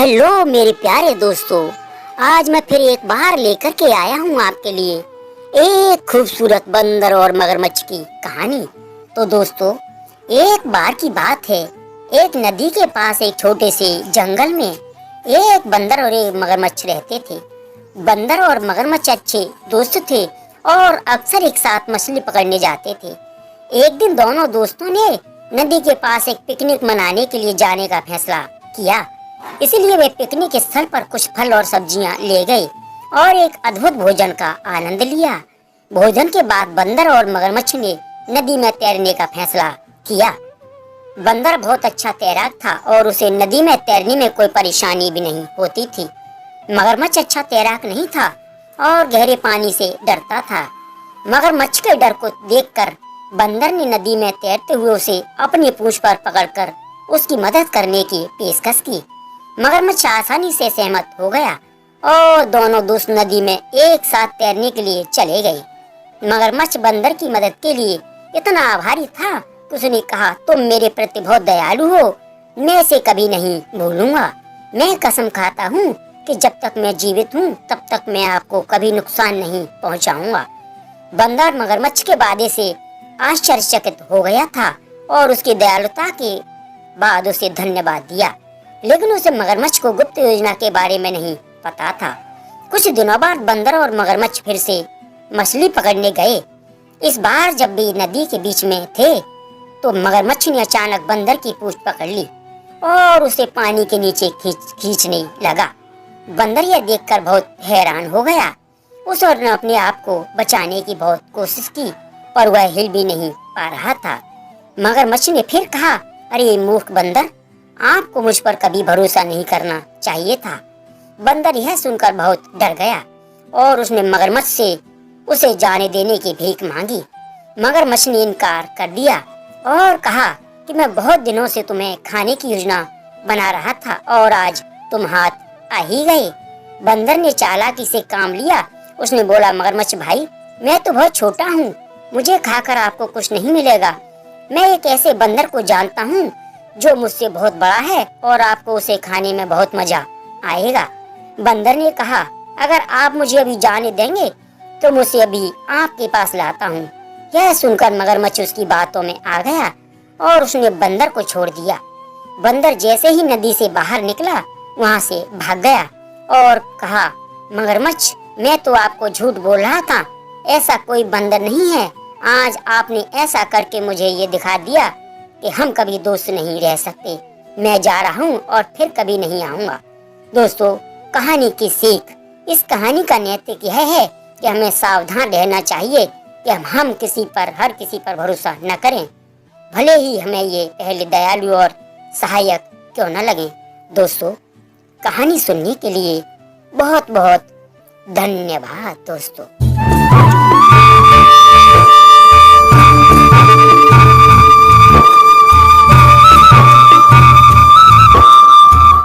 Hello मेरे प्यारे दोस्तों, आज मैं फिर एक बार लेकर के आया हूँ आपके लिए एक खूबसूरत बंदर और मगरमच्छ की कहानी। तो दोस्तों, एक बार की बात है, एक नदी के पास एक छोटे से जंगल में एक बंदर और एक मगरमच्छ रहते थे। बंदर और मगरमच्छ अच्छे दोस्त थे और अक्सर एक साथ मछली पकड़ने जाते थे। एक दिन दोनों दोस्तों ने नदी के पास एक पिकनिक मनाने के लिए जाने का फैसला किया। इसीलिए वे पिकनिक स्थल पर कुछ फल और सब्जियां ले गए और एक अद्भुत भोजन का आनंद लिया। भोजन के बाद बंदर और मगरमच्छ ने नदी में तैरने का फैसला किया। बंदर बहुत अच्छा तैराक था और उसे नदी में तैरने में कोई परेशानी भी नहीं होती थी। मगरमच्छ अच्छा तैराक नहीं था और गहरे पानी से डरता था। मगरमच्छ के डर को देखकर बंदर ने नदी में तैरते हुए उसे अपनी पूंछ पर पकड़कर उसकी मदद करने की पेशकश की। मगरमच्छ आसानी से सहमत हो गया और दोनों दोस्त नदी में एक साथ तैरने के लिए चले गए। मगरमच्छ बंदर की मदद के लिए इतना आभारी था कि उसने कहा, तुम मेरे प्रति बहुत दयालु हो, मैं इसे कभी नहीं भूलूंगा। मैं कसम खाता हूँ कि जब तक मैं जीवित हूँ तब तक मैं आपको कभी नुकसान नहीं पहुँचाऊंगा। बंदर मगरमच्छ के वादे से आश्चर्यचकित हो गया था और उसकी दयालुता के बाद उसे धन्यवाद दिया। लेकिन उसे मगरमच्छ को गुप्त योजना के बारे में नहीं पता था। कुछ दिनों बाद बंदर और मगरमच्छ फिर से मछली पकड़ने गए। इस बार जब भी नदी के बीच में थे तो मगरमच्छ ने अचानक बंदर की पूंछ पकड़ ली और उसे पानी के नीचे खींचने लगा। बंदर यह देखकर बहुत हैरान हो गया। उसने अपने आप को बचाने की बहुत कोशिश की पर वह हिल भी नहीं पा रहा था। मगरमच्छ ने फिर कहा, अरे मूर्ख बंदर, आपको मुझ पर कभी भरोसा नहीं करना चाहिए था। बंदर यह सुनकर बहुत डर गया और उसने मगरमच्छ से उसे जाने देने की भीख मांगी। मगरमच्छ ने इनकार कर दिया और कहा कि मैं बहुत दिनों से तुम्हें खाने की योजना बना रहा था और आज तुम हाथ आ ही गए। बंदर ने चालाकी से काम लिया। उसने बोला, मगरमच्छ भाई, मैं तो बहुत छोटा हूँ, मुझे खाकर आपको कुछ नहीं मिलेगा। मैं एक ऐसे बंदर को जानता हूँ जो मुझसे बहुत बड़ा है और आपको उसे खाने में बहुत मजा आएगा। बंदर ने कहा, अगर आप मुझे अभी जाने देंगे तो मुझे अभी आपके पास लाता हूँ। यह सुनकर मगरमच्छ उसकी बातों में आ गया और उसने बंदर को छोड़ दिया। बंदर जैसे ही नदी से बाहर निकला वहाँ से भाग गया और कहा, मगरमच्छ, मैं तो आपको झूठ बोल रहा था, ऐसा कोई बंदर नहीं है। आज आपने ऐसा करके मुझे ये दिखा दिया कि हम कभी दोस्त नहीं रह सकते। मैं जा रहा हूँ और फिर कभी नहीं आऊँगा। दोस्तों, कहानी की सीख, इस कहानी का नैतिक यह है कि हमें सावधान रहना चाहिए कि हम हर किसी पर भरोसा न करें, भले ही हमें ये पहले दयालु और सहायक क्यों न लगे। दोस्तों, कहानी सुनने के लिए बहुत बहुत धन्यवाद दोस्तों।